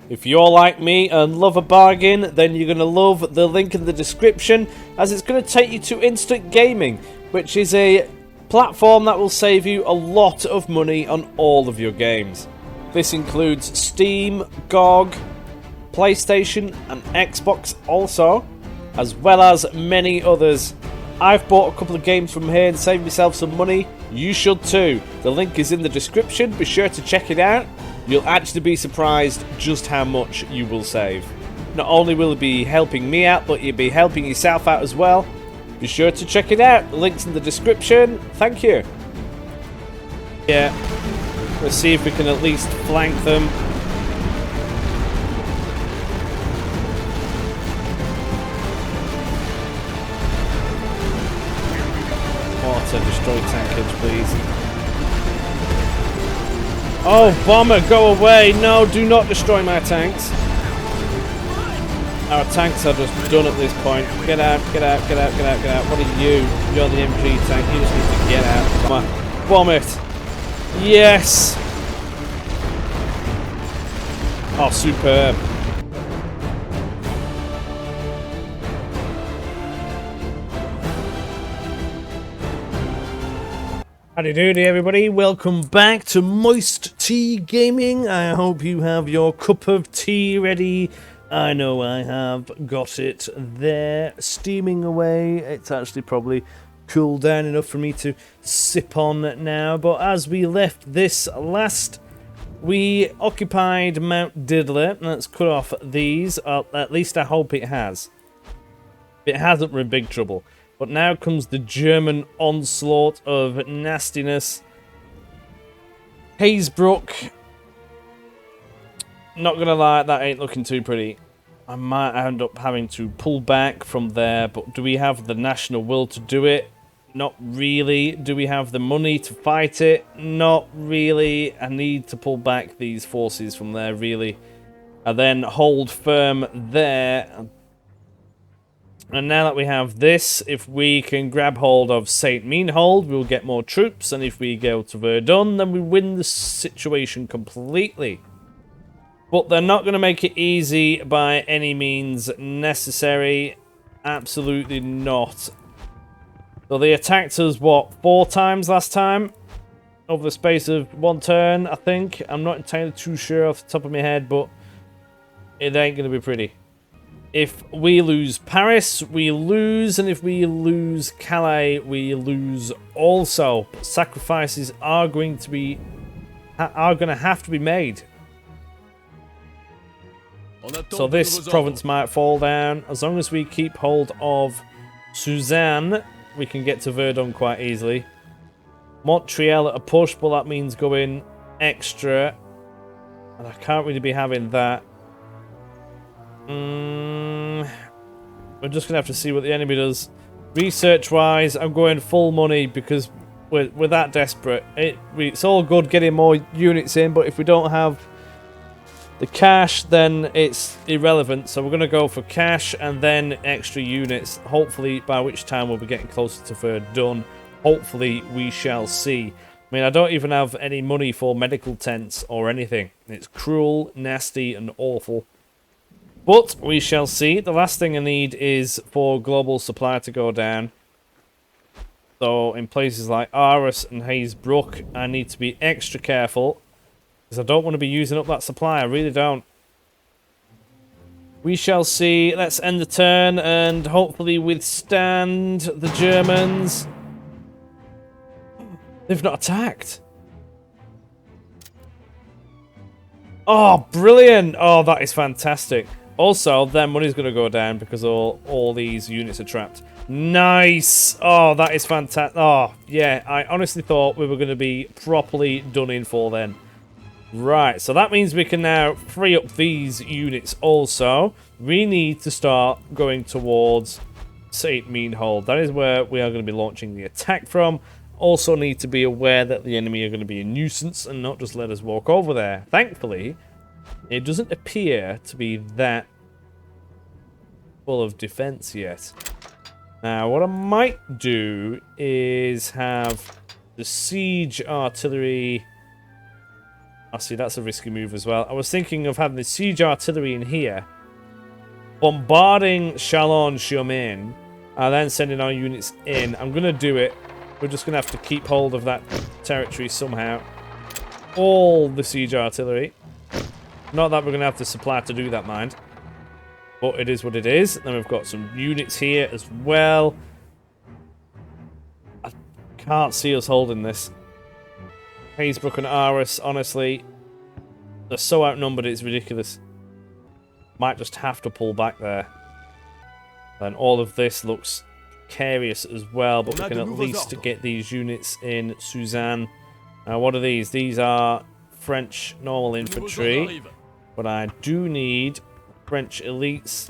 If you're like me and love a bargain, then you're going to love the link in the description, as it's going to take you to Instant Gaming, which is a platform that will save you a lot of money on all of your games. This includes Steam, GOG, PlayStation and Xbox also, as well as many others. I've bought a couple of games from here and saved myself some money. You should too. The link is in the description. Be sure to check it out. You'll actually be surprised just how much you will save. Not only will it be helping me out, but you'll be helping yourself out as well. Be sure to check it out. The link's in the description. Thank you. Yeah. Let's see if we can at least flank them. Water, destroy tankage, please. Oh, bomber, go away! No, do not destroy my tanks. Our tanks are just done at this point. Get out, get out, get out, get out, get out. What are you? You're the MG tank. You just need to get out. Come on. Bomb it. Yes! Oh, superb. Howdy doody everybody, welcome back to MoisTea Gaming. I hope you have your cup of tea ready. I know I have got it there, steaming away. It's actually probably cooled down enough for me to sip on now. But as we left this last, we occupied Mount Diddler. Let's cut off these, at least I hope it has. If it hasn't, we're in big trouble. But now comes the German onslaught of nastiness. Hazebrook. Not gonna lie, that ain't looking too pretty. I might end up having to pull back from there, but do we have the national will to do it? Not really. Do we have the money to fight it? Not really. I need to pull back these forces from there, really. And then hold firm there. And now that we have this, if we can grab hold of St. Meanhold, we'll get more troops. And if we go to Verdun, then we win the situation completely. But they're not going to make it easy by any means necessary. Absolutely not. So they attacked us, what, 4 times last time? Over the space of 1 turn, I think. I'm not entirely too sure off the top of my head, but it ain't going to be pretty. If we lose Paris, we lose, and if we lose Calais, we lose also. But sacrifices are going to have to be made. So this province might fall down. As long as we keep hold of Suzanne, we can get to Verdun quite easily. Montreal at a push, but that means going extra, and I can't really be having that. We're just going to have to see what the enemy does. Research-wise, I'm going full money because we're that desperate. It's all good getting more units in, but if we don't have the cash, then it's irrelevant. So we're going to go for cash and then extra units. Hopefully, by which time we'll be getting closer to Verdun. Hopefully, we shall see. I mean, I don't even have any money for medical tents or anything. It's cruel, nasty, and awful. But we shall see. The last thing I need is for global supply to go down. So in places like Arras and Hazebrook, I need to be extra careful. Because I don't want to be using up that supply. I really don't. We shall see. Let's end the turn and hopefully withstand the Germans. They've not attacked. Oh, brilliant. Oh, that is fantastic. Also, their money's going to go down because all these units are trapped. Nice! Oh, that is fantastic. Oh, yeah, I honestly thought we were going to be properly done in for then. Right, so that means we can now free up these units also. We need to start going towards St. Meanhold. That is where we are going to be launching the attack from. Also need to be aware that the enemy are going to be a nuisance and not just let us walk over there. Thankfully, it doesn't appear to be that full of defense yet. Now, what I might do is have the siege artillery I see that's a risky move as well. I was thinking of having the siege artillery in here, bombarding Chalon-sur-Main, and then sending our units in. I'm going to do it. We're just going to have to keep hold of that territory somehow. All the siege artillery. Not that we're going to have the supply to do that, mind. But it is what it is. Then we've got some units here as well. I can't see us holding this. Hazebrook and Aris, honestly, they're so outnumbered it's ridiculous. Might just have to pull back there. And all of this looks precarious as well, but we can at least get these units in Suzanne. What are these? These are French normal infantry, but I do need French elites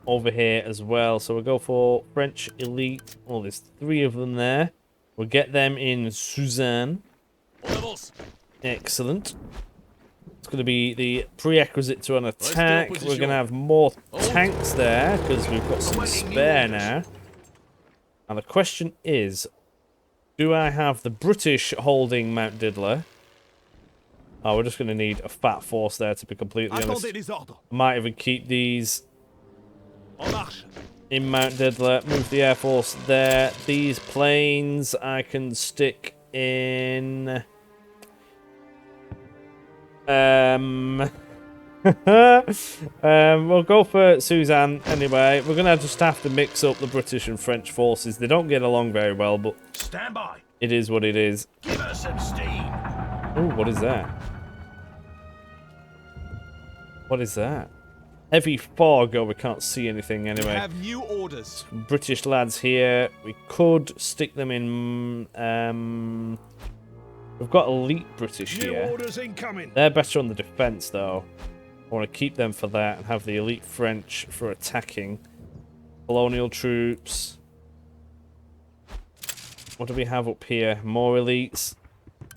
over here as well. So we'll go for French elite. Oh, there's 3 of them there. We'll get them in Suzanne. Excellent. It's going to be the prerequisite to an attack. We're going to have more tanks there because we've got some spare now. And the question is, do I have the British holding Mount Diddler? Oh, we're just going to need a fat force there, to be completely honest. I might even keep these in Mount Diddler. Move the Air Force there. These planes I can stick in... we'll go for Suzanne anyway. We're gonna just have to mix up the British and French forces. They don't get along very well, but stand by. It is what it is. Give us some steam. Oh, what is that? What is that? Heavy fog. Oh, we can't see anything anyway. We have new orders. British lads here. We could stick them in. We've got elite British here. Orders incoming. They're better on the defense, though. I want to keep them for that and have the elite French for attacking. Colonial troops. What do we have up here? More elites.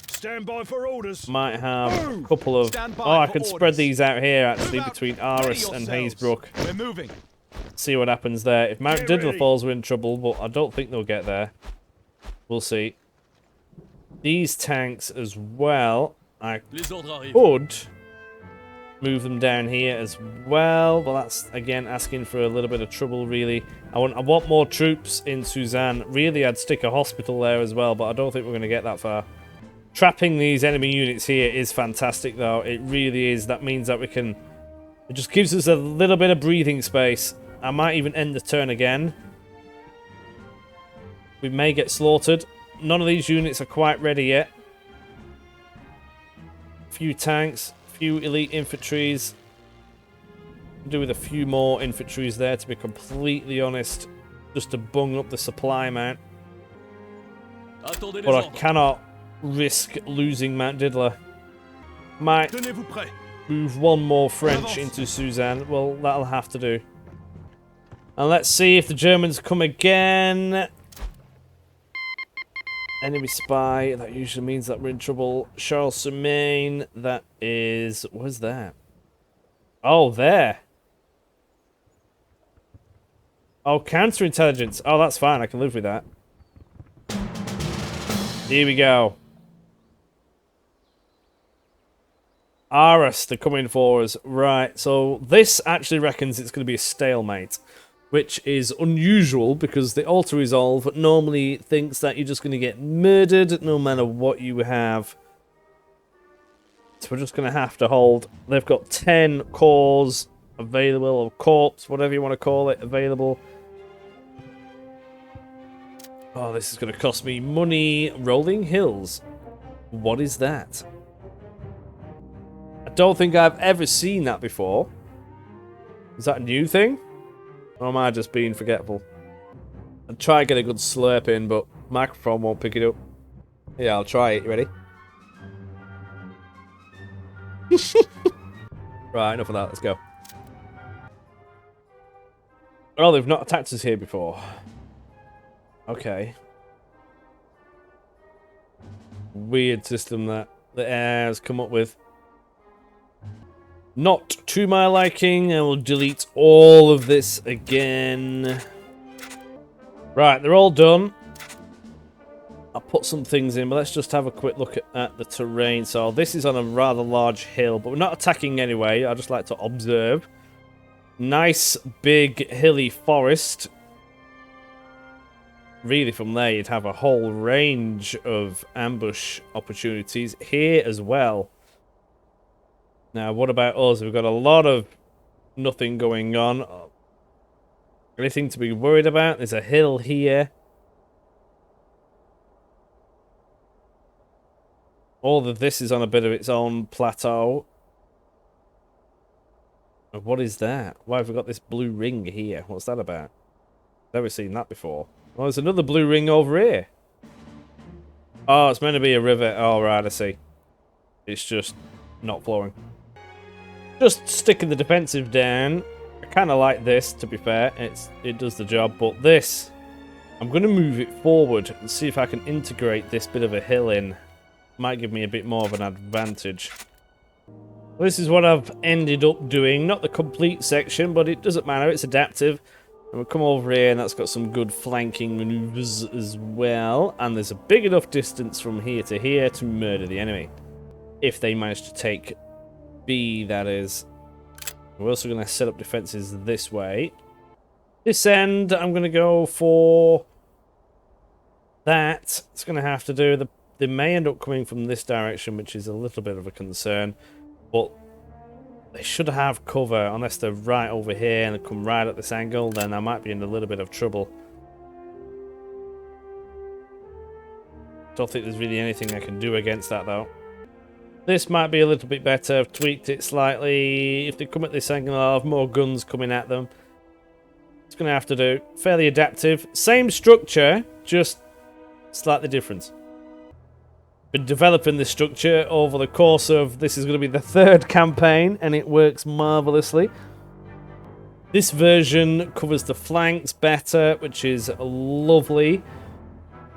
Stand by for orders. Might have a couple of... Oh, I could spread these out here, actually, between Aris and Hazebrook. We're moving. See what happens there. If Mount Diddler falls, we're in trouble, but I don't think they'll get there. We'll see. These tanks as well, I could move them down here as well, but that's, again, asking for a little bit of trouble, really. I want more troops in Suzanne. Really, I'd stick a hospital there as well, but I don't think we're going to get that far. Trapping these enemy units here is fantastic, though. It really is. That means that we can... It just gives us a little bit of breathing space. I might even end the turn again. We may get slaughtered. None of these units are quite ready yet. Few tanks, few elite infantries. Do with a few more infantries there, to be completely honest, just to bung up the supply amount. But I cannot risk losing Mount Diddler. Might move one more French into Suzanne. Well, that'll have to do. And let's see if the Germans come again. Enemy spy, that usually means that we're in trouble. Charles-sur-Main, that is... Where's that? Oh, there. Oh, counterintelligence. Oh, that's fine. I can live with that. Here we go. Aris, they're coming for us. Right, so this actually reckons it's going to be a stalemate, which is unusual because the auto-resolve normally thinks that you're just going to get murdered no matter what you have. So we're just going to have to hold. They've got 10 cores available, or corpse, whatever you want to call it, available. Oh, this is going to cost me money. Rolling Hills. What is that? I don't think I've ever seen that before. Is that a new thing? Or am I just being forgetful? I'll try and get a good slurp in, but microphone won't pick it up. Yeah, I'll try it. You ready? Right, enough of that. Let's go. Oh, they've not attacked us here before. Okay. Weird system that the air has come up with. Not to my liking. I will delete all of this again. Right, they're all done. I'll put some things in, but let's just have a quick look at the terrain. So this is on a rather large hill, but we're not attacking anyway. I just like to observe. Nice big hilly forest. Really, from there you'd have a whole range of ambush opportunities here as well. Now, what about us? We've got a lot of nothing going on. Anything to be worried about? There's a hill here. All of this is on a bit of its own plateau. And what is that? Why have we got this blue ring here? What's that about? Never seen that before. Oh, there's another blue ring over here. Oh, it's meant to be a river. Oh, right, I see. It's just not flowing. Just sticking the defensive down. I kind of like this, to be fair. It does the job, but this, I'm going to move it forward and see if I can integrate this bit of a hill in. Might give me a bit more of an advantage. This is what I've ended up doing. Not the complete section, but it doesn't matter. It's adaptive. And we'll come over here, and that's got some good flanking maneuvers as well. And there's a big enough distance from here to murder the enemy. If they manage to take B, that is. We're also going to set up defenses this way. This end, I'm going to go for that. It's going to have to do. They may end up coming from this direction, which is a little bit of a concern. But they should have cover, unless they're right over here and they come right at this angle, then I might be in a little bit of trouble. Don't think there's really anything I can do against that, though. This might be a little bit better. I've tweaked it slightly. If they come at this angle, I'll have more guns coming at them. It's going to have to do. Fairly adaptive. Same structure, just slightly different. Been developing this structure over the course of, this is going to be the third campaign, and it works marvelously. This version covers the flanks better, which is lovely.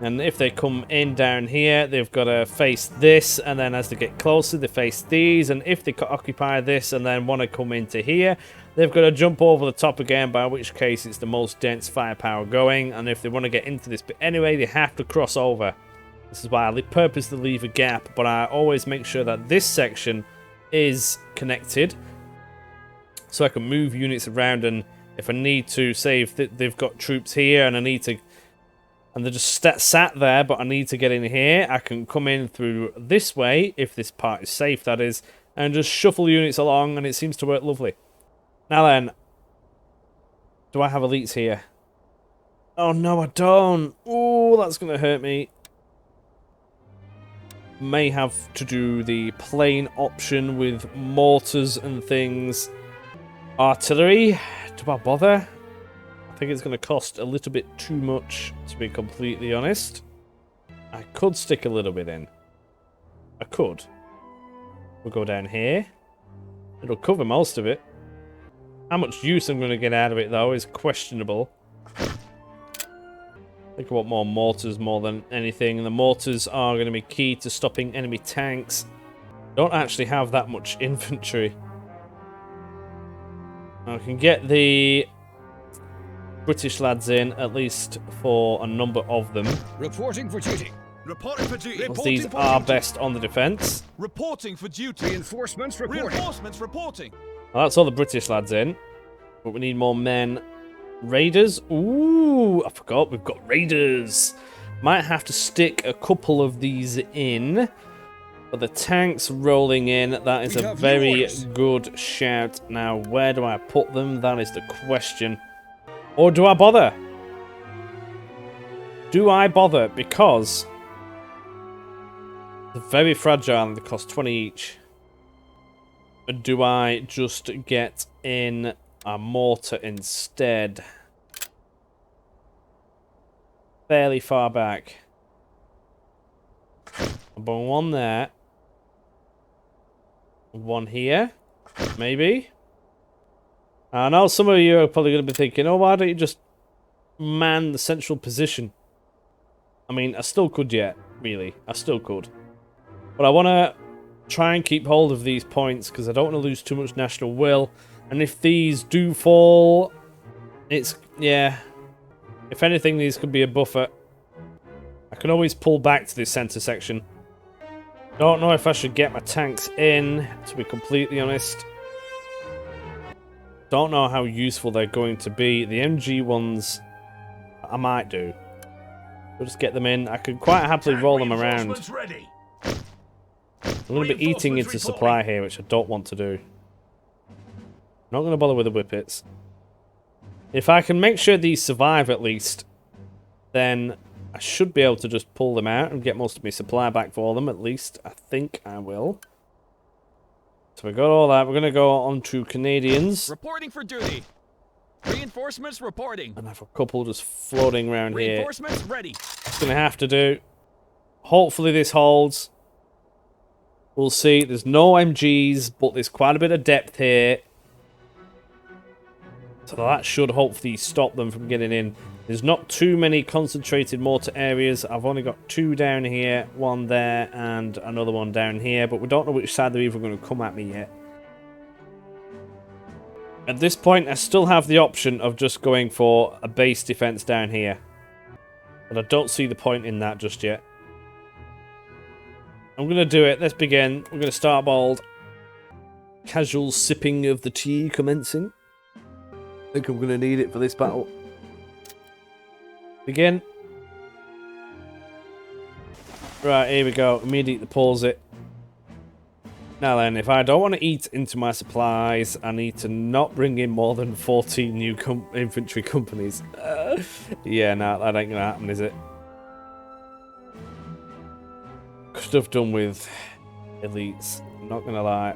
And if they come in down here, they've got to face this, and then as they get closer, they face these. And if they occupy this and then want to come into here, they've got to jump over the top again, by which case it's the most dense firepower going. And if they want to get into this bit anyway, they have to cross over. This is why I purposely leave a gap, but I always make sure that this section is connected, so I can move units around. And if I need to, say if they've got troops here and I need to, and they're just sat there, but I need to get in here, I can come in through this way, if this part is safe, that is, and just shuffle units along, and it seems to work lovely. Now then, do I have elites here? Oh no, I don't. Oh, that's going to hurt me. May have to do the plain option with mortars and things. Artillery, do I bother? I think it's going to cost a little bit too much, to be completely honest. I could stick a little bit in. I could. We'll go down here. It'll cover most of it. How much use I'm going to get out of it, though, is questionable. I think I want more mortars more than anything, and the mortars are going to be key to stopping enemy tanks. Don't actually have that much infantry. I can get the British lads in, at least for a number of them. Reporting for duty. Reporting for duty. These are best on the defence. Reporting for duty. Reinforcements reporting. Reinforcements reporting. Well, that's all the British lads in, but we need more men. Raiders? Ooh, I forgot we've got raiders. Might have to stick a couple of these in. But the tanks rolling in, that is a very good shout. Now, where do I put them? That is the question. Or do I bother? Do I bother? Because they're very fragile and they cost 20 each. Or do I just get in a mortar instead? Fairly far back. I'll put one there. One here. Maybe. I know some of you are probably going to be thinking, oh, why don't you just man the central position? I mean, I still could yet, really. I still could. But I want to try and keep hold of these points because I don't want to lose too much national will. And if these do fall, it's, yeah. If anything, these could be a buffer. I can always pull back to this center section. Don't know if I should get my tanks in, to be completely honest. Don't know how useful they're going to be. The MG ones, I might do. We'll just get them in. I could quite happily roll them around. Ready. I'm going to be eating into supply here, which I don't want to do. Not going to bother with the whippets. If I can make sure these survive at least, then I should be able to just pull them out and get most of my supply back for them, at least. I think I will. So we got all that. We're going to go on to Canadians. Reporting for duty. Reinforcements reporting. And I have a couple just floating around here. Reinforcements ready. It's going to have to do. Hopefully this holds. We'll see. There's no MGs, but there's quite a bit of depth here. So that should hopefully stop them from getting in. There's not too many concentrated mortar areas. I've only got 2 down here, 1 there, and another one down here. But we don't know which side they're even going to come at me yet. At this point, I still have the option of just going for a base defense down here. But I don't see the point in that just yet. I'm going to do it. Let's begin. We're going to start bold. Casual sipping of the tea commencing. I think I'm going to need it for this battle. Begin. Right, here we go. Immediately pause it. Now then, if I don't want to eat into my supplies, I need to not bring in more than 14 new infantry companies. Yeah, no, that ain't going to happen, is it? Could have done with elites. I'm not going to lie.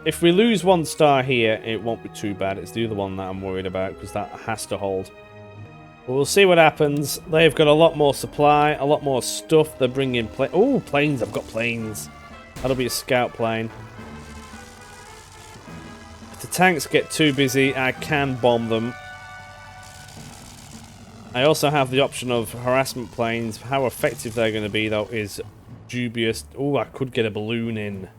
If we lose 1 star here, it won't be too bad. It's the other one that I'm worried about, because that has to hold. But we'll see what happens. They've got a lot more supply, a lot more stuff. They're bringing oh, planes. I've got planes. That'll be a scout plane. If the tanks get too busy, I can bomb them. I also have the option of harassment planes. How effective they're going to be, though, is dubious. Oh, I could get a balloon in.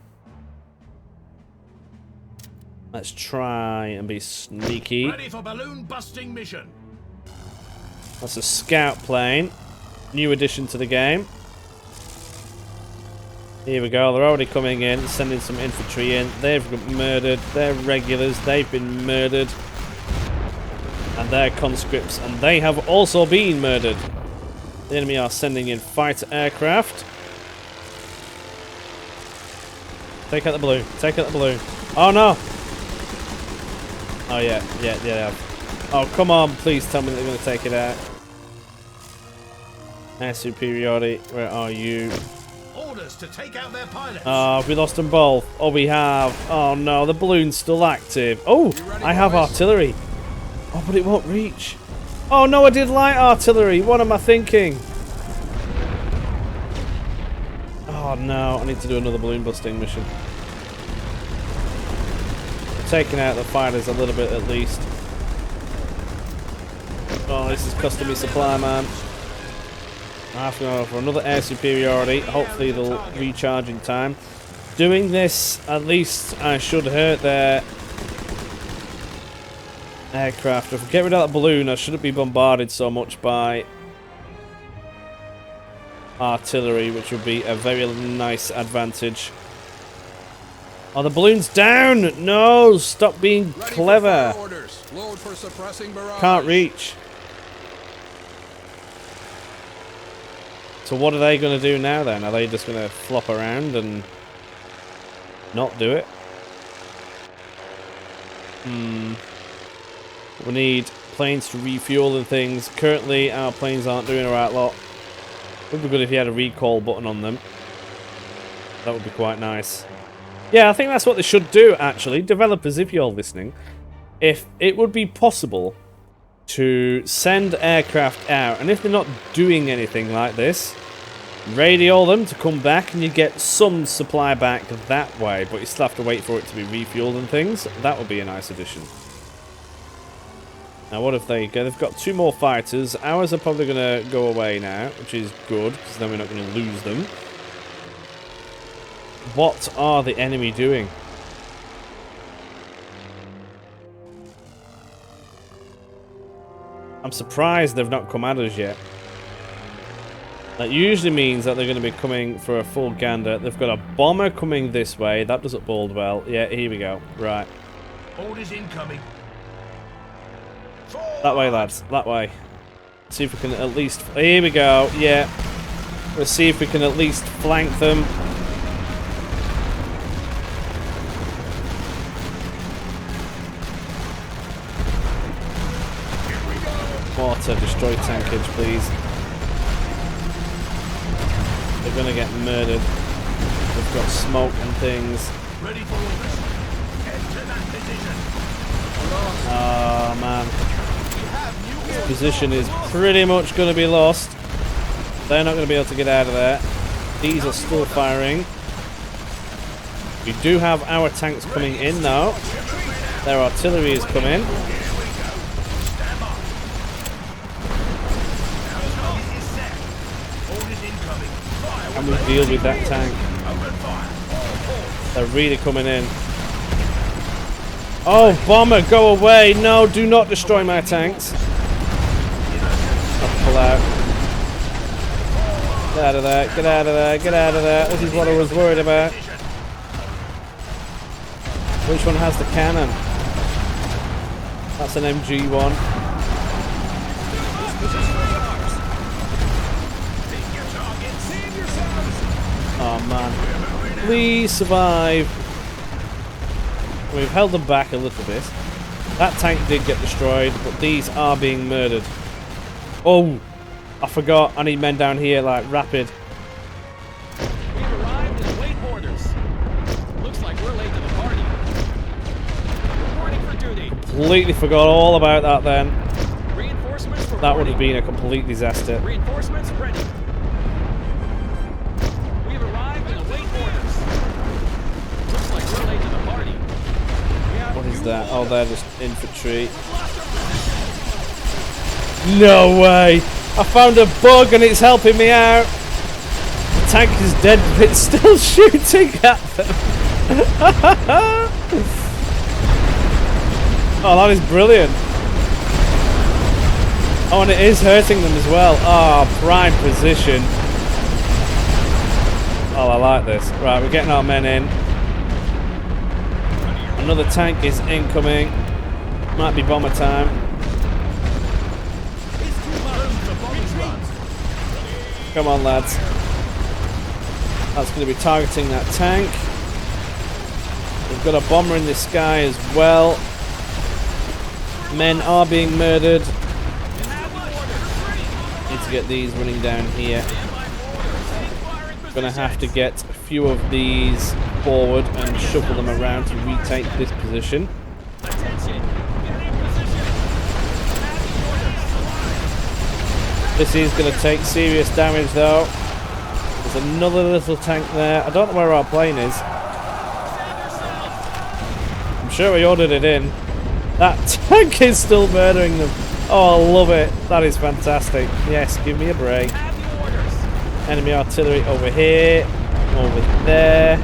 Let's try and be sneaky. Ready for balloon busting mission. That's a scout plane. New addition to the game. Here we go. They're already coming in, sending some infantry in. They've got murdered. They're regulars. They've been murdered. And they're conscripts. And they have also been murdered. The enemy are sending in fighter aircraft. Take out the balloon. Take out the balloon. Oh no! Oh yeah. Oh, come on, please tell me that they're going to take it out. Air superiority, where are you? Orders to take out their pilots. Oh, we lost them both. Oh, we have. Oh no, the balloon's still active. Oh, ready, I have boys? artillery. Oh, but it won't reach. Oh no, I did light artillery. What am I thinking? Oh no, I need to do another balloon busting mission. Taking out the fighters a little bit at least. Oh, this is costing me supply, man. I have to go for another air superiority. Hopefully they'll recharge in time. Doing this, at least I should hurt their aircraft. If I get rid of that balloon, I shouldn't be bombarded so much by artillery, which would be a very nice advantage. Oh, the balloon's down! No! Stop being clever! Load for suppressing barrage. Can't reach. So what are they going to do now then? Are they just going to flop around and not do it? We need planes to refuel and things. Currently, our planes aren't doing a right lot. Would be good if you had a recall button on them. That would be quite nice. Yeah, I think that's what they should do, actually. Developers, if you're listening. If it would be possible to send aircraft out, and if they're not doing anything like this, radio them to come back, and you get some supply back that way, but you still have to wait for it to be refueled and things. That would be a nice addition. Now, what if they go? They've got 2 more fighters. Ours are probably going to go away now, which is good, because then we're not going to lose them. What are the enemy doing? I'm surprised they've not come at us yet. That usually means that they're going to be coming for a full gander. They've got a bomber coming this way. That doesn't bode well. Yeah, here we go. Right. Orders incoming. That way, lads. That way. See if we can at least... Here we go. Yeah. Let's see if we can at least flank them. Water, destroy tankage, please. They're gonna get murdered. We've got smoke and things. Ready for orders. Head to that position. Oh man. This position is pretty much gonna be lost. They're not gonna be able to get out of there. These are still firing. We do have our tanks coming in now. Their artillery is coming. And we deal with that tank. They're really coming in. Oh, bomber, go away! No, do not destroy my tanks. I'll pull out. Get out of there! Get out of there! Get out of there! This is what I was worried about. Which one has the cannon? That's an MG1. Oh man, please survive. We've held them back a little bit. That tank did get destroyed, but these are being murdered. Oh, I forgot. I need men down here, like rapid. We've arrived and await orders. Looks like we're late to the party. Reporting for duty. Completely forgot all about that then. Reinforcements reporting. That would have been a complete disaster. Reinforcements ready. We've arrived and await orders. Looks like we're late to the party. What is that? Oh, they're just infantry. No way! I found a bug and it's helping me out. The tank is dead, but it's still shooting at them. Oh, that is brilliant. Oh, and it is hurting them as well. Oh, prime position. Oh, I like this. Right, we're getting our men in. Another tank is incoming. Might be bomber time. Come on, lads. That's going to be targeting that tank. We've got a bomber in the sky as well. Men are being murdered. Need to get these running down here. Gonna have to get a few of these forward and shuffle them around to retake this position. This is going to take serious damage though. There's another little tank there. I don't know where our plane is. I'm sure we ordered it in. That tank is still murdering them. Oh, I love it. That is fantastic. Yes, give me a break. Enemy artillery over here. Over there.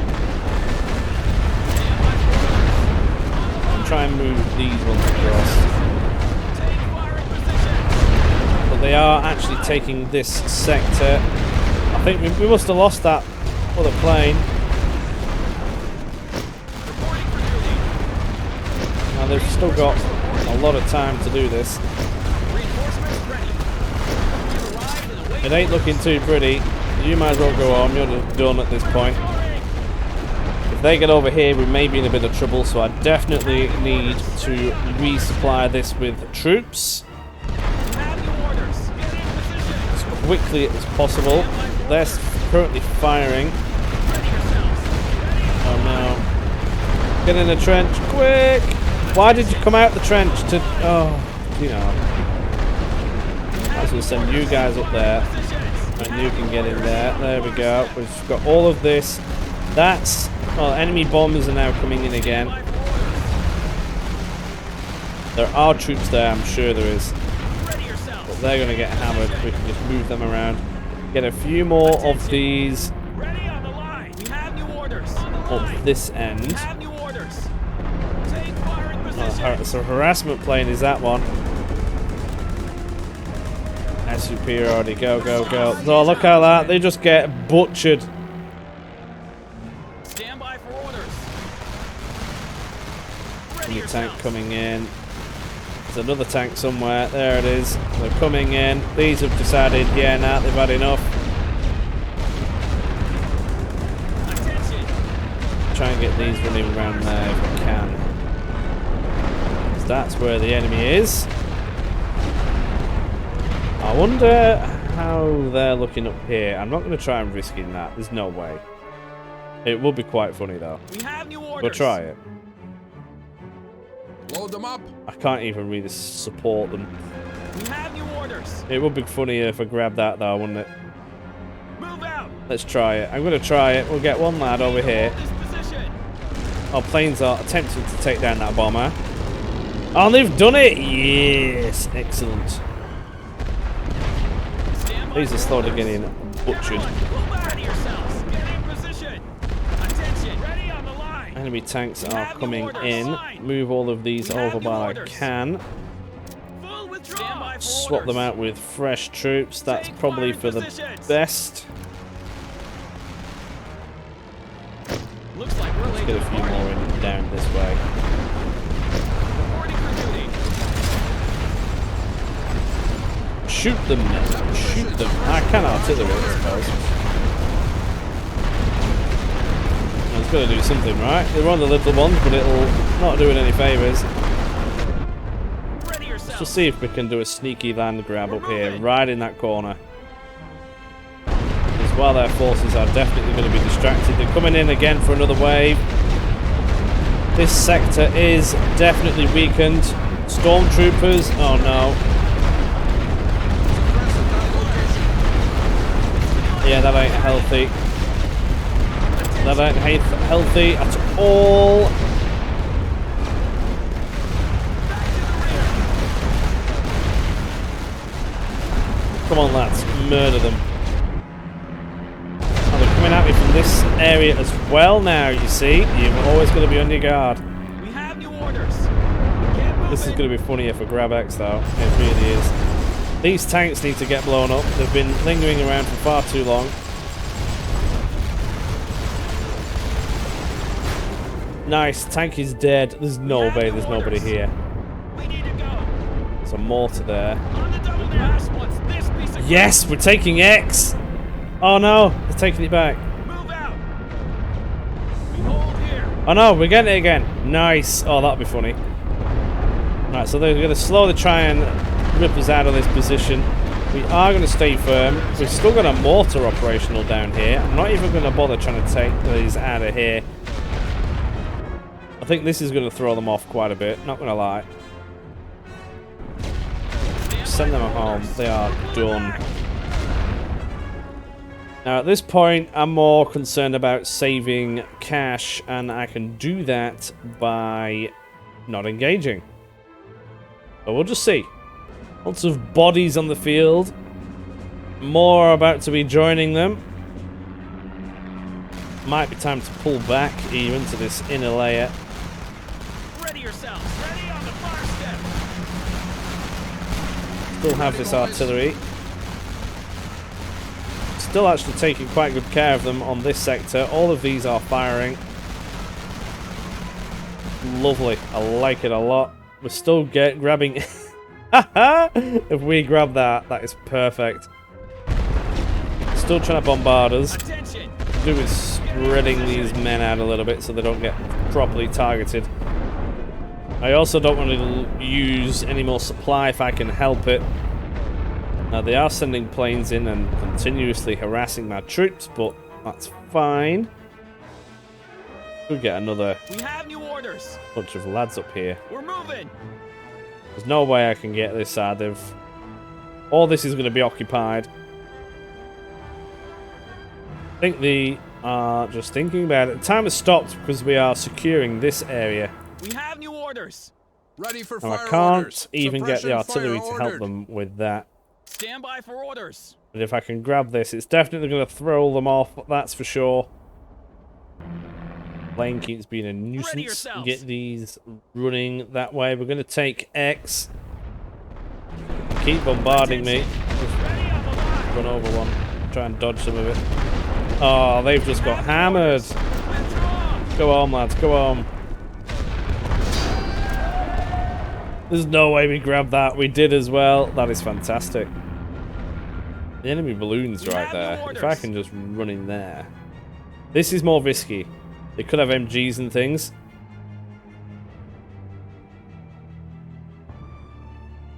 I'll try and move these ones across. They are actually taking this sector. I think we must have lost that other plane. Now they've still got a lot of time to do this. It ain't looking too pretty. You might as well go on. You're just done at this point. If they get over here, we may be in a bit of trouble. So I definitely need to resupply this with troops quickly as possible. They're currently firing. Oh no. Get in the trench, quick! Why did you come out the trench to... Oh, you know. Might as well send you guys up there. And you can get in there. There we go. We've got all of this. That's... Well, enemy bombers are now coming in again. There are troops there, I'm sure there is. They're going to get hammered. We can just move them around. Get a few more of these up this end. Oh, it's a harassment plane, is that one? superiority. Go, go, go. Oh, look at that. They just get butchered. Stand by for orders. Ready Enemy tank yourselves. coming in. There's another tank somewhere. There it is. They're coming in. These have decided, yeah, nah, they've had enough. Attention. Try and get these running around there if I can. 'Cause that's where the enemy is. I wonder how they're looking up here. I'm not going to try and risk in that. There's no way. It would be quite funny though. We have new orders. We'll try it. Load them up. I can't even really support them. We have new orders. It would be funnier if I grabbed that though, wouldn't it? Move out. Let's try it. I'm going to try it. We'll get one lad over here. Hold this position. Our planes are attempting to take down that bomber. Oh, they've done it! Yes! Excellent. Stand by These are for slowly orders. getting butchered. Everyone, move out. Ready yourselves. Get in position. Attention. Ready on the line. Enemy tanks We are have new coming orders. in. Line. Move all of these We have over new while I orders. can. Full withdrawal. Stand by for Swap them orders. out with fresh troops. That's Take probably fire for the positions. best. Looks like we're late Get to a the few party. more in down this way. Reporting for duty. Shoot them! Shoot them! I can artillery, I suppose. It's got to do something, right? They're on the little ones, but it'll not do it any favours. Ready yourselves. Let's see if we can do a sneaky land grab up here, moving. right in that corner. Because while their forces are definitely going to be distracted, they're coming in again for another wave. This sector is definitely weakened. Stormtroopers, oh no. Yeah, that ain't healthy. That ain't healthy at all. Come on, lads, murder them. Oh, they're coming at me from this area as well now, you see. You've always got to be on your guard. We have new orders. Get moving. This is going to be funnier for Grab X, though. It really is. These tanks need to get blown up. They've been lingering around for far too long. Nice, tank is dead. There's no way there's nobody here. We need to go. There's a mortar there. On the double dash once this piece of Yes, we're taking X! Oh no, they're taking it back. move out. We hold here. Oh no, we're getting it again. Nice. Oh, that'll be funny. Right, so they're going to slowly try and rip us out of this position. We are going to stay firm. We've still got a mortar operational down here. I'm not even going to bother trying to take these out of here. I think this is going to throw them off quite a bit, not going to lie. Send them home. They are done. Now at this point, I'm more concerned about saving cash, and I can do that by not engaging. But we'll just see. Lots of bodies on the field. More about to be joining them. Might be time to pull back even to this inner layer. Ready yourselves. Ready on the fire step. Still have this artillery. Still actually taking quite good care of them on this sector. All of these are firing. Lovely. I like it a lot. We're still grabbing... If we grab that, that is perfect. Still trying to bombard us. Attention. Do is spreading these men out a little bit so they don't get properly targeted. I also don't want to use any more supply if I can help it. Now they are sending planes in and continuously harassing my troops, but that's fine. We'll get another We have new orders. bunch of lads up here. We're moving. There's no way I can get this side. All this is going to be occupied. I think they are just thinking about it. Time has stopped because we are securing this area. We have new orders. Ready for Now fire I can't orders. even get the Suppression artillery fire to help ordered. them with that. Stand by for orders. But if I can grab this, it's definitely going to throw them off, that's for sure. Plane keeps being a nuisance. yourselves. Get these running that way. We're going to take X. keep bombarding me. Just run over one. Try and dodge some of it. Oh, they've just got hammered. Go on, lads. Go on. There's no way we grabbed that. We did as well. That is fantastic. The enemy balloon's right there. If I can just run in there. This is more risky. They could have MGs and things.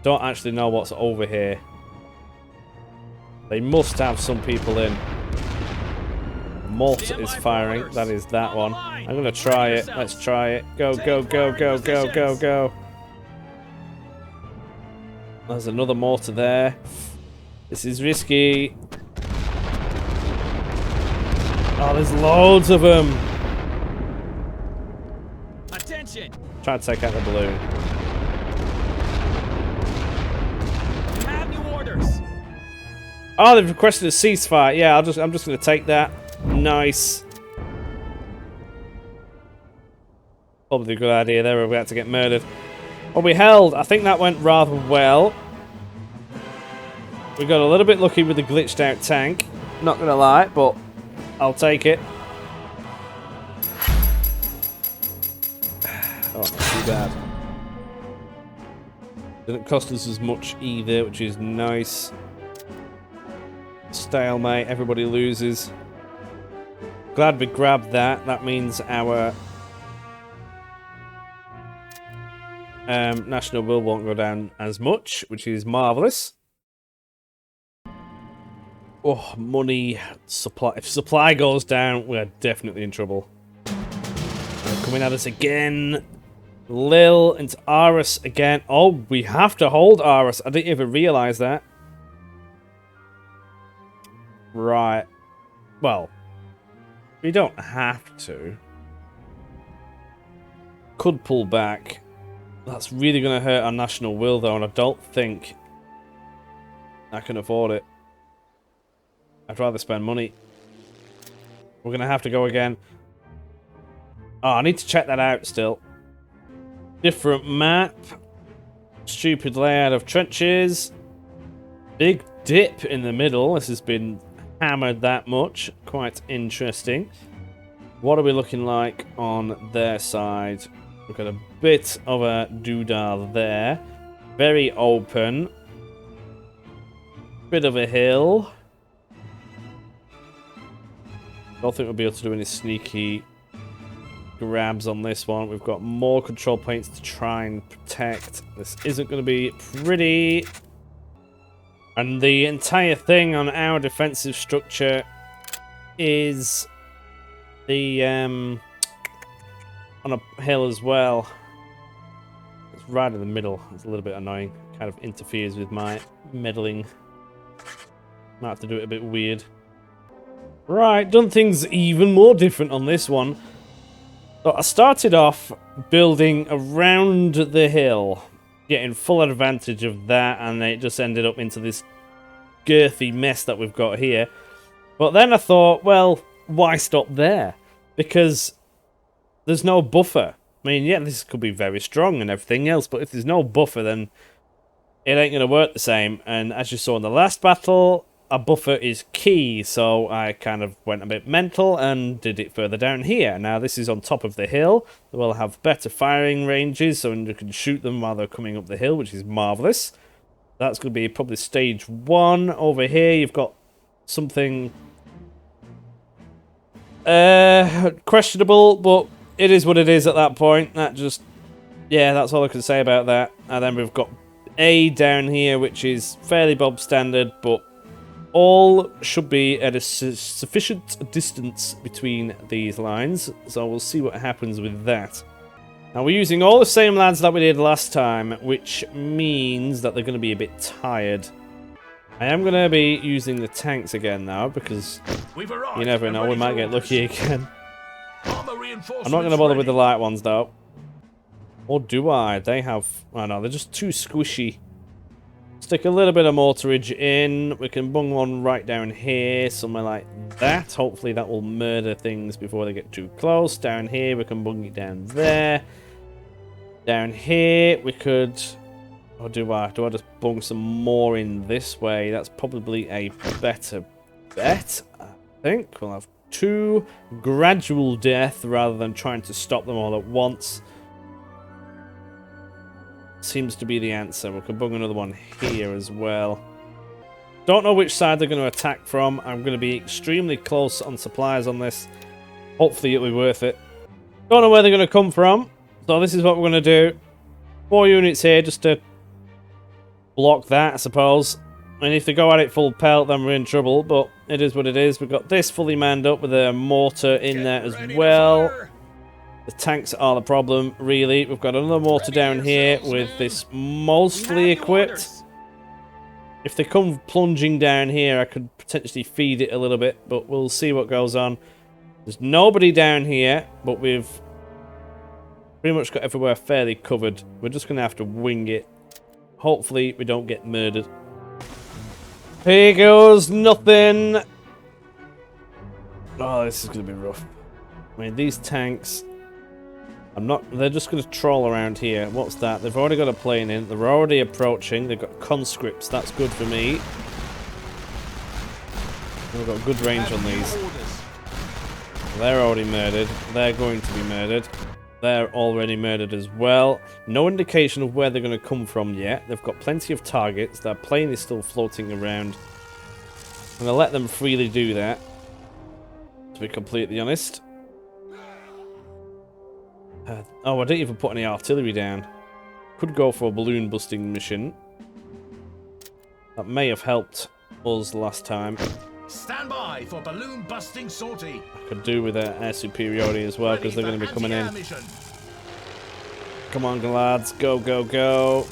Don't actually know what's over here. They must have some people in. Mortar is firing. That is that one. I'm going to try it. Let's try it. Go, go, go, go, go, go, go. There's another mortar there. This is risky. Oh, there's loads of them. Attention. Try to take out the balloon. We have new orders. Oh, they've requested a ceasefire. Yeah, I'm just going to take that. Nice. Probably a good idea there. We're about to get murdered. Well, we held. I think that went rather well. We got a little bit lucky with the glitched out tank. Not going to lie, but I'll take it. Oh, not too bad. Didn't cost us as much either, which is nice. Stalemate, everybody loses. Glad we grabbed that. That means our national will won't go down as much, which is marvellous. Oh, money, supply. If supply goes down, we're definitely in trouble. They're coming at us again. Lil into Aris again. Oh, we have to hold Aris. I didn't even realise that. Right. Well, we don't have to. Could pull back. That's really going to hurt our national will, though, and I don't think I can afford it. I'd rather spend money. We're going to have to go again. Oh, I need to check that out still. Different map. Stupid layout of trenches. Big dip in the middle. This has been hammered that much. Quite interesting. What are we looking like on their side? We've got a bit of a doodah there. Very open. Bit of a hill. Don't think we'll be able to do any sneaky grabs on this one. We've got more control points to try and protect. This isn't going to be pretty. And the entire thing on our defensive structure is the on a hill as well. It's right in the middle. It's a little bit annoying. Kind of interferes with my meddling. Might have to do it a bit weird. Right, done things even more different on this one. So I started off building around the hill, getting full advantage of that, and it just ended up into this girthy mess that we've got here. But then I thought, well, why stop there? Because there's no buffer. I mean, yeah, this could be very strong and everything else, but if there's no buffer, then it ain't going to work the same. And as you saw in the last battle, a buffer is key, so I kind of went a bit mental and did it further down here. Now this is on top of the hill. We'll have better firing ranges, so you can shoot them while they're coming up the hill, which is marvellous. That's going to be probably stage 1. Over here you've got something questionable, but it is what it is at that point. That just, yeah, that's all I can say about that. And then we've got A down here, which is fairly Bob standard, but all should be at a sufficient distance between these lines, so we'll see what happens with that. Now we're using all the same lads that we did last time, which means that they're going to be a bit tired. I am going to be using the tanks again now, because you never know, we might get lucky again. I'm not going to bother with the light ones though. Or do I? They have... oh no, they're just too squishy. Stick a little bit of mortarage in. We can bung one right down here, somewhere like that. Hopefully that will murder things before they get too close. Down here, we can bung it down there. Down here, we could Or do I? Do I just bung some more in this way? That's probably a better bet, I think. We'll have 2 gradual death rather than trying to stop them all at once. Seems to be the answer. We can bung another one here as well. Don't know which side they're going to attack from. I'm going to be extremely close on supplies on this. Hopefully it'll be worth it. Don't know where they're going to come from. So this is what we're going to do. 4 units here just to block that, I suppose. And if they go at it full pelt, then we're in trouble. But it is what it is. We've got this fully manned up with a mortar in there as well. The tanks are the problem, really. We've got another mortar down here with this mostly equipped. If they come plunging down here, I could potentially feed it a little bit, but we'll see what goes on. There's nobody down here, but we've pretty much got everywhere fairly covered. We're just going to have to wing it. Hopefully, we don't get murdered. Here goes nothing. Oh, this is going to be rough. I mean, these tanks... they're just going to troll around here. What's that? They've already got a plane in. They're already approaching. They've got conscripts. That's good for me. We've got good range on these. They're already murdered. They're going to be murdered. They're already murdered as well. No indication of where they're going to come from yet. They've got plenty of targets. Their plane is still floating around. I'm going to let them freely do that, to be completely honest. Oh, I didn't even put any artillery down. Could go for a balloon busting mission. That may have helped us last time. Stand by for balloon busting sortie. I could do with air superiority as well, because they're going to be coming in. Come on, lads. Go, go, go.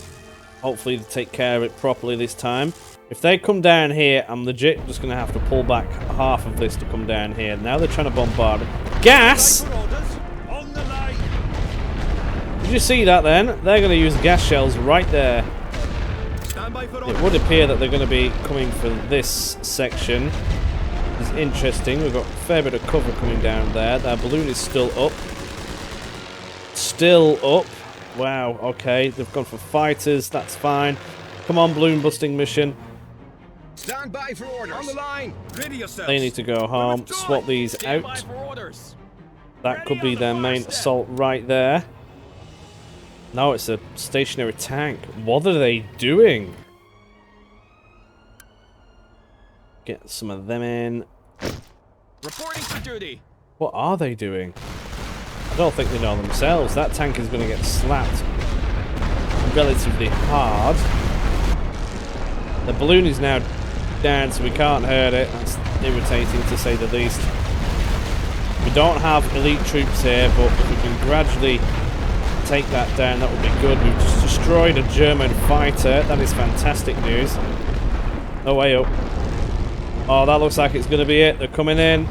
Hopefully they take care of it properly this time. If they come down here, I'm legit just going to have to pull back half of this to come down here. Now they're trying to bombard. Gas! Did you see that then? They're going to use gas shells right there. It would appear that they're going to be coming for this section. It's interesting. We've got a fair bit of cover coming down there. Their balloon is still up. Still up. Wow, okay. They've gone for fighters. That's fine. Come on, balloon busting mission. Stand by for orders. On the line. Ready yourselves. They need to go home. Swap these out. That could be their main assault right there. No, it's a stationary tank. What are they doing? Get some of them in. Reporting for duty. What are they doing? I don't think they know themselves. That tank is going to get slapped relatively hard. The balloon is now down, so we can't hurt it. That's irritating, to say the least. We don't have elite troops here, but if we can gradually take that down, that would be good. We've just destroyed a German fighter. That is fantastic news. Oh, way up. Oh, that looks like it's going to be it. They're coming in.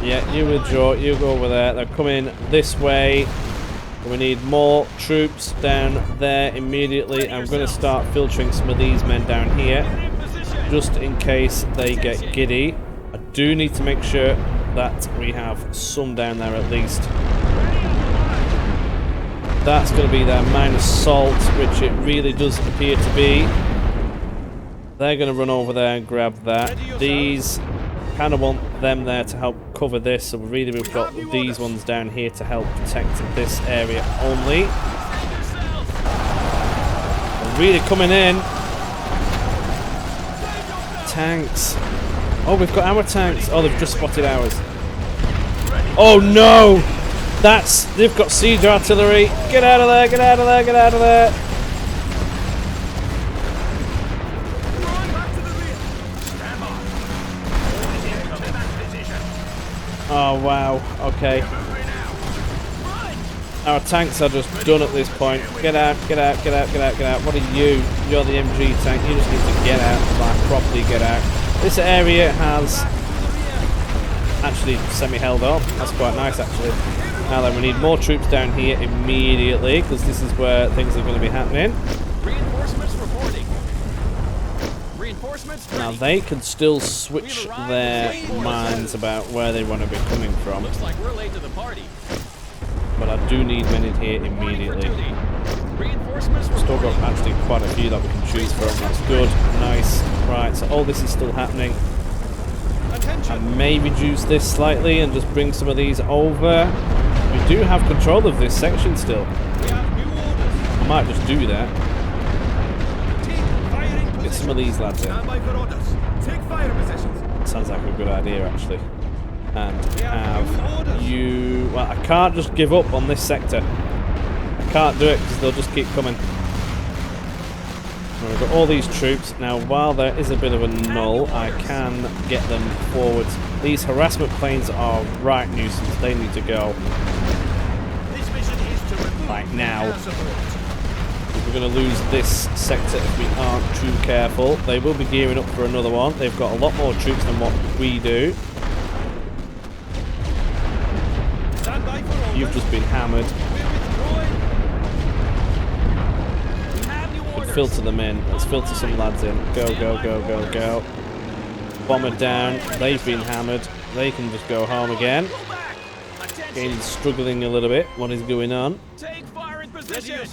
Yeah, you withdraw. You go over there. They're coming this way. We need more troops down there immediately. I'm going to start filtering some of these men down here, just in case they get giddy. I do need to make sure that we have some down there at least. That's going to be their main assault, which it really does appear to be. They're going to run over there and grab that. These kind of want them there to help cover this, so really we've got these ones down here to help protect this area only. They're really coming in. Tanks. Oh, we've got our tanks. Oh, they've just spotted ours. Oh no! They've got siege artillery. Get out of there, get out of there, get out of there. Oh wow, okay. Our tanks are just done at this point. Get out, get out, get out, get out, get out. What are you? You're the MG tank. You just need to get out, like properly get out. This area has actually semi-held on. That's quite nice actually. Now then, we need more troops down here immediately, because this is where things are going to be happening. Reinforcements reporting. Reinforcements Now ready. they can still switch their minds about where they want to be coming from. Looks like we're late to the party. but I do need men in here immediately. Still got actually quite a few that we can choose from. That's good. Nice. Right, so all this is still happening. I may reduce this slightly and just bring some of these over. We do have control of this section still. I might just do that. Get some of these lads in. Sounds like a good idea, actually. And have you... Well, I can't just give up on this sector. I can't do it because they'll just keep coming. We've got all these troops. Now, while there is a bit of a null, I can get them forwards. These harassment planes are right nuisance. They need to go. Right now. We're going to lose this sector if we aren't too careful. They will be gearing up for another one. They've got a lot more troops than what we do. You've just been hammered. Filter them in. Let's filter some lads in. Go, go, go, go, go. Bomber down. They've been hammered. They can just go home again. Again, struggling a little bit. What is going on?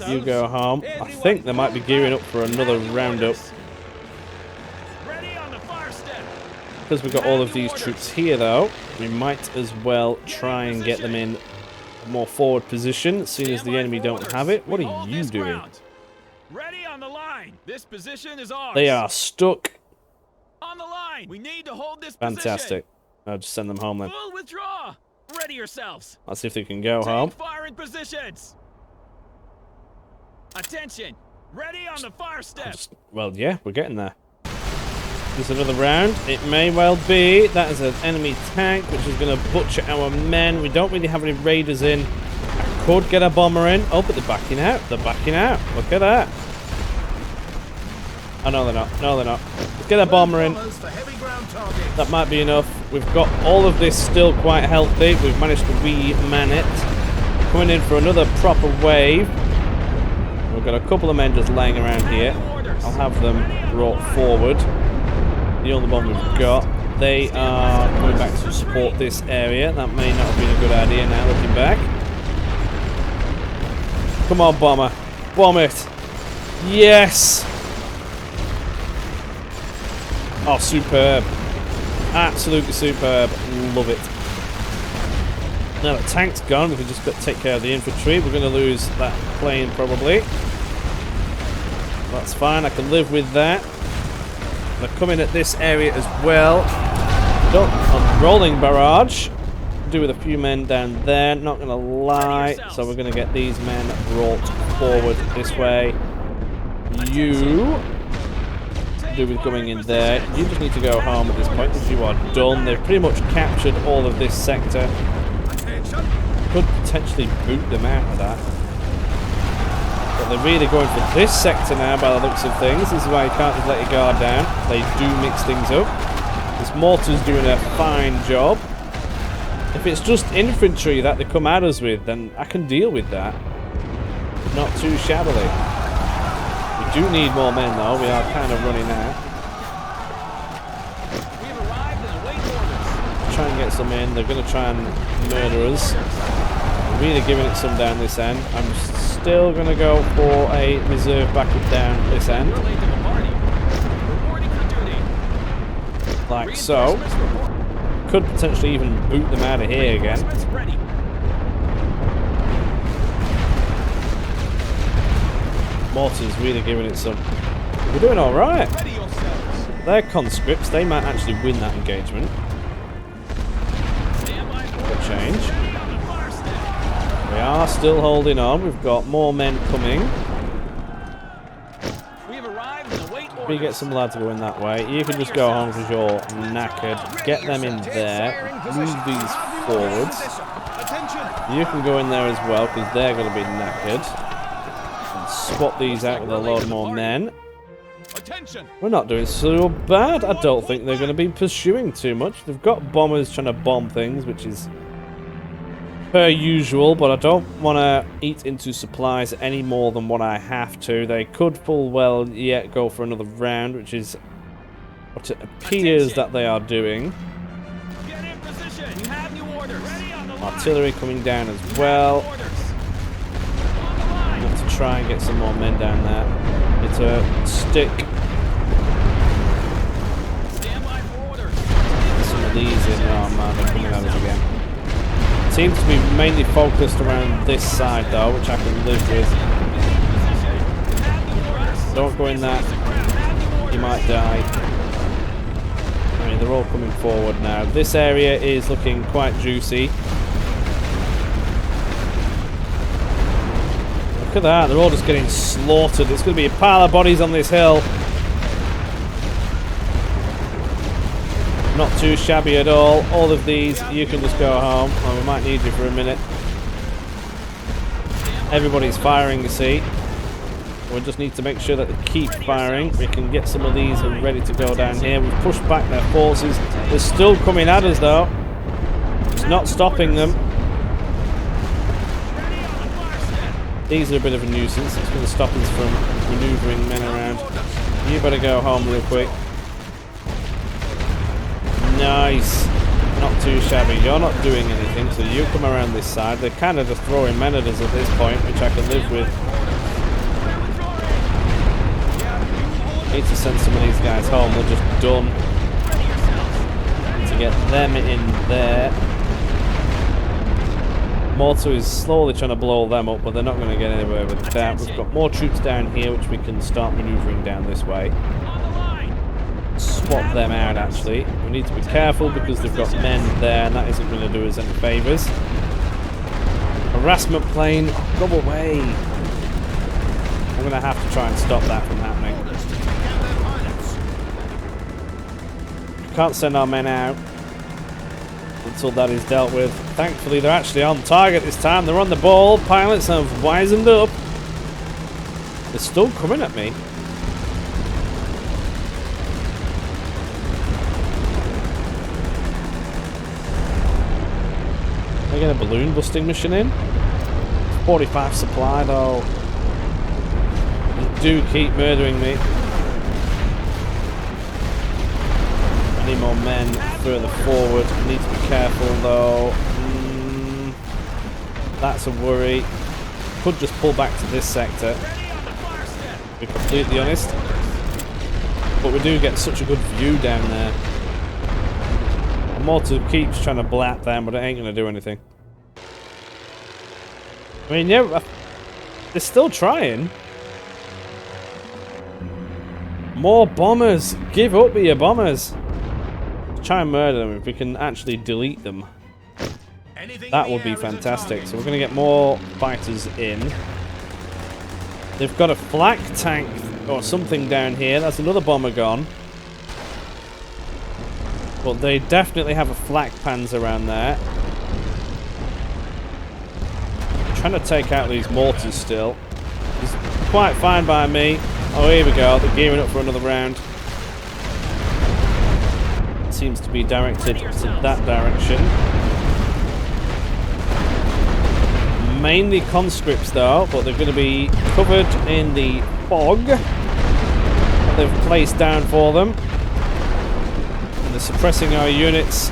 You go home. I think they might be gearing up for another roundup. Because we've got all of these troops here, though, we might as well try and get them in a more forward position as soon as the enemy don't have it. What are you doing? Ready on the line. This position is ours. They are stuck. On the line. We need to hold this Fantastic. I'll just send them home then. Full withdraw. Ready yourselves. Let's see if they can go home. Fire in positions. Attention. Ready on the fire steps. Well, yeah, we're getting there. There's another round. It may well be. That is an enemy tank, which is going to butcher our men. We don't really have any raiders in. Could get a bomber in. Oh, but they're backing out. They're backing out. Look at that. Oh, no, they're not. No, they're not. Let's get a bomber in. That might be enough. We've got all of this still quite healthy. We've managed to re-man it. Coming in for another proper wave. We've got a couple of men just laying around here. I'll have them brought forward. The only one we've got. They are coming back to support this area. That may not have been a good idea now, looking back. Come on, bomber. Bomb it. Yes. Oh, superb. Absolutely superb. Love it. Now the tank's gone. We can just take care of the infantry. We're going to lose that plane probably. That's fine. I can live with that. They're coming at this area as well. A rolling barrage. Do with a few men down there, not gonna lie. So we're gonna get these men brought forward this way. You do with coming in there. You just need to go home at this point because you are done. They've pretty much captured all of this sector. Could potentially boot them out of that. But they're really going for this sector now by the looks of things. This is why you can't just let your guard down. They do mix things up. This mortar's doing a fine job. If it's just infantry that they come at us with, then I can deal with that. Not too shabbily. We do need more men though, we are kind of running out. Try and get some in, they're going to try and murder us. I'm really giving it some down this end. I'm still going to go for a reserve backup down this end. Like so. Could potentially even boot them out of here again. Mortar's really giving it some. We're doing alright. They're conscripts. They might actually win that engagement. Good change. We are still holding on. We've got more men coming. We get some lads going that way. You can just go home because you're knackered. Get them in there. Move these forwards. You can go in there as well because they're going to be knackered. And swap these out with a load more men. We're not doing so bad. I don't think they're going to be pursuing too much. They've got bombers trying to bomb things, which is per usual, but I don't want to eat into supplies any more than what I have to. They could full well yet go for another round, which is what it appears that they are doing. Get in position. We have new orders. Ready Artillery coming down as well. I have to try and get some more men down there. It's a stick. Some of these in. Oh man, they're coming at us again. Seems to be mainly focused around this side though, which I can live with. Don't go in that. You might die. I mean, they're all coming forward now. This area is looking quite juicy. Look at that, they're all just getting slaughtered. It's going to be a pile of bodies on this hill. Not too shabby at all. All of these, you can just go home. Oh, we might need you for a minute. Everybody's firing, you see. We just need to make sure that they keep firing. We can get some of these ready to go down here. We've pushed back their forces. They're still coming at us though. It's not stopping them. These are a bit of a nuisance. It's going to stop us from maneuvering men around. You better go home real quick. Nice. Not too shabby. You're not doing anything, so you come around this side. They're kind of just throwing men at us at this point, which I can live with. Need to send some of these guys home. They're just done. Need to get them in there. Mortar is slowly trying to blow them up, but they're not going to get anywhere with that. We've got more troops down here, which we can start maneuvering down this way. Swap them out, actually. We need to be careful because they've got men there, and that isn't going to do us any favours. Harassment plane, go away. I'm going to have to try and stop that from happening. Can't send our men out until that is dealt with. Thankfully, they're actually on target this time. They're on the ball. Pilots have wisened up. They're still coming at me. I get a balloon busting mission in. 45 supply though. They do keep murdering me. Any more men further forward. Need to be careful though. That's a worry. Could just pull back to this sector, to be completely honest. But we do get such a good view down there. The mortar keeps trying to blap them, but it ain't going to do anything. I mean, yeah, they're still trying. More bombers. Give up with your bombers. Try and murder them if we can actually delete them. That would be fantastic. So we're going to get more fighters in. They've got a flak tank or something down here. That's another bomber gone. But they definitely have a flak panzer around there. Trying to take out these mortars still. It's quite fine by me. Oh, here we go. They're gearing up for another round. Seems to be directed to that direction. Mainly conscripts though, but they're going to be covered in the fog that they've placed down for them. And they're suppressing our units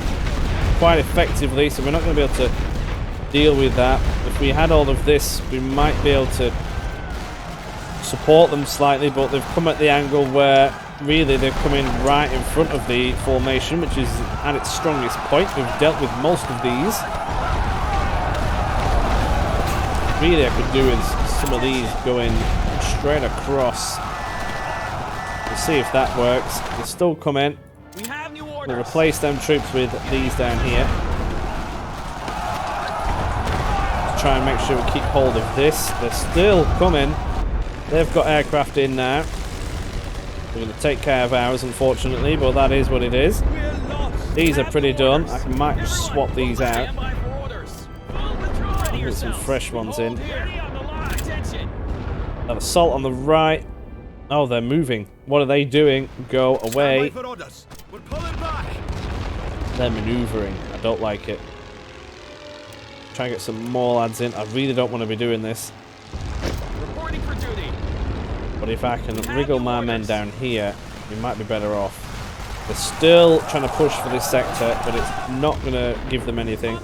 quite effectively, so we're not going to be able to deal with that. If we had all of this, we might be able to support them slightly, but they've come at the angle where really they're coming right in front of the formation, which is at its strongest point. We've dealt with most of these. Really I could do with some of these going straight across. We'll see if that works. They're still coming. We'll replace them troops with these down here. To try and make sure we keep hold of this. They're still coming. They've got aircraft in now. We're going to take care of ours, unfortunately, but that is what it is. These are pretty done. I might just swap these out. Get some fresh ones in. That assault on the right. Oh, they're moving. What are they doing? Go away. They're maneuvering. I don't like it. Try and get some more lads in. I really don't want to be doing this. But if I can wriggle my men down here, we might be better off. They're still trying to push for this sector, but it's not going to give them anything.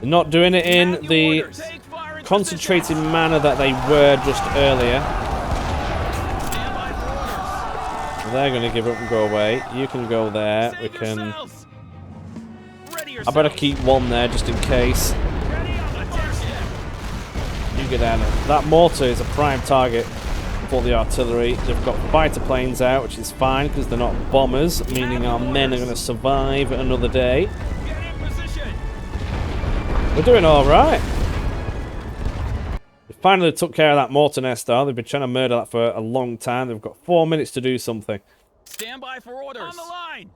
They're not doing it in the Take fire in concentrated manner that they were just earlier. Stand by for orders. They're going to give up and go away. You can go there. We Save can... yourselves. Ready I yourselves. better keep one there just in case. Ready on the march. You get down there. That mortar is a prime target for the artillery. They've got fighter planes out, which is fine because they're not bombers, meaning our men are going to survive another day. Get in position. We're doing alright. They finally took care of that mortar nest, though. They've been trying to murder that for a long time. They've got 4 minutes to do something. Stand by for orders. On the line.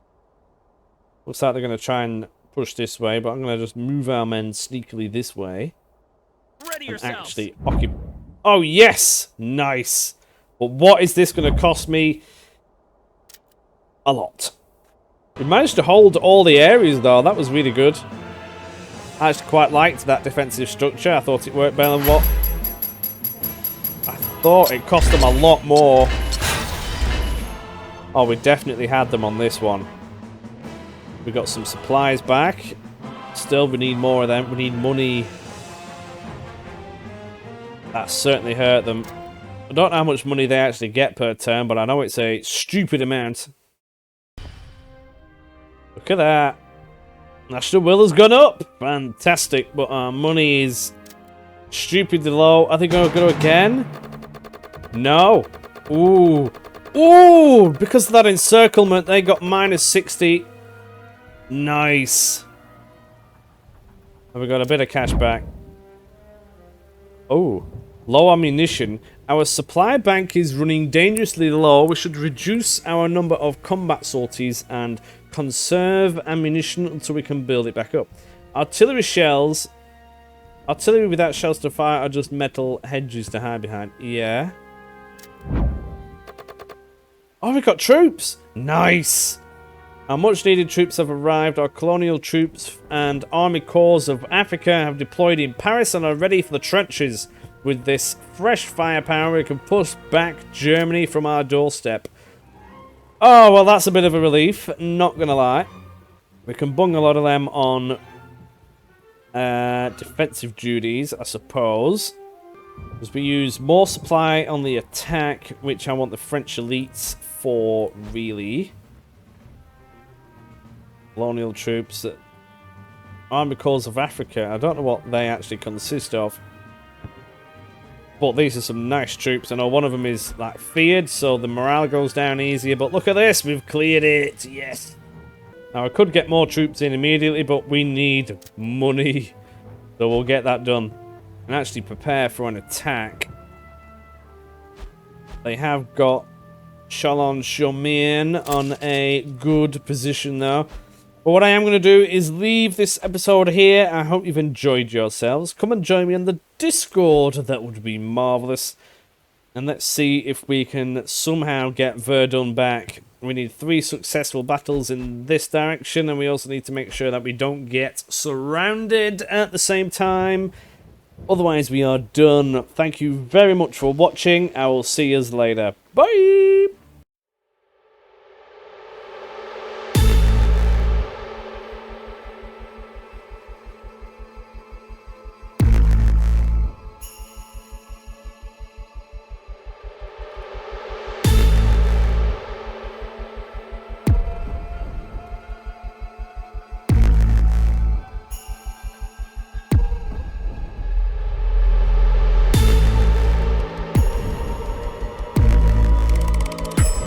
Looks like they're going to try and push this way, but I'm going to just move our men sneakily this way. Ready And yourselves. actually occupy... Oh, yes! Nice. But what is this going to cost me? A lot. We managed to hold all the areas, though. That was really good. I actually quite liked that defensive structure. I thought it worked better than what... I thought it cost them a lot more. Oh, we definitely had them on this one. We got some supplies back. Still, we need more of them. We need money. That certainly hurt them. I don't know how much money they actually get per turn, but I know it's a stupid amount. Look at that. National will has gone up. Fantastic, but our money is stupidly low. Are they going to go again? No. Ooh. Ooh! Because of that encirclement, they got minus 60. Nice. Have we got a bit of cash back? Oh. Low ammunition. Our supply bank is running dangerously low. We should reduce our number of combat sorties and conserve ammunition until we can build it back up. Artillery shells. Artillery without shells to fire are just metal hedges to hide behind. Yeah. Oh, we got troops. Nice. Our much needed troops have arrived. Our colonial troops and army corps of Africa have deployed in Paris and are ready for the trenches. With this fresh firepower, we can push back Germany from our doorstep. Oh, well, that's a bit of a relief. Not gonna lie. We can bung a lot of them on defensive duties, I suppose. Because we use more supply on the attack, which I want the French elites for, really. Colonial troops. Army Corps of Africa. I don't know what they actually consist of. But these are some nice troops. I know one of them is like feared, so the morale goes down easier. But look at this, we've cleared it. Yes. Now I could get more troops in immediately, but we need money, so we'll get that done and actually prepare for an attack. They have got Chalon-sur-Marne on a good position though. But what I am going to do is leave this episode here. I hope you've enjoyed yourselves. Come and join me on the Discord. That would be marvellous. And let's see if we can somehow get Verdun back. We need 3 successful battles in this direction. And we also need to make sure that we don't get surrounded at the same time. Otherwise, we are done. Thank you very much for watching. I will see you later. Bye!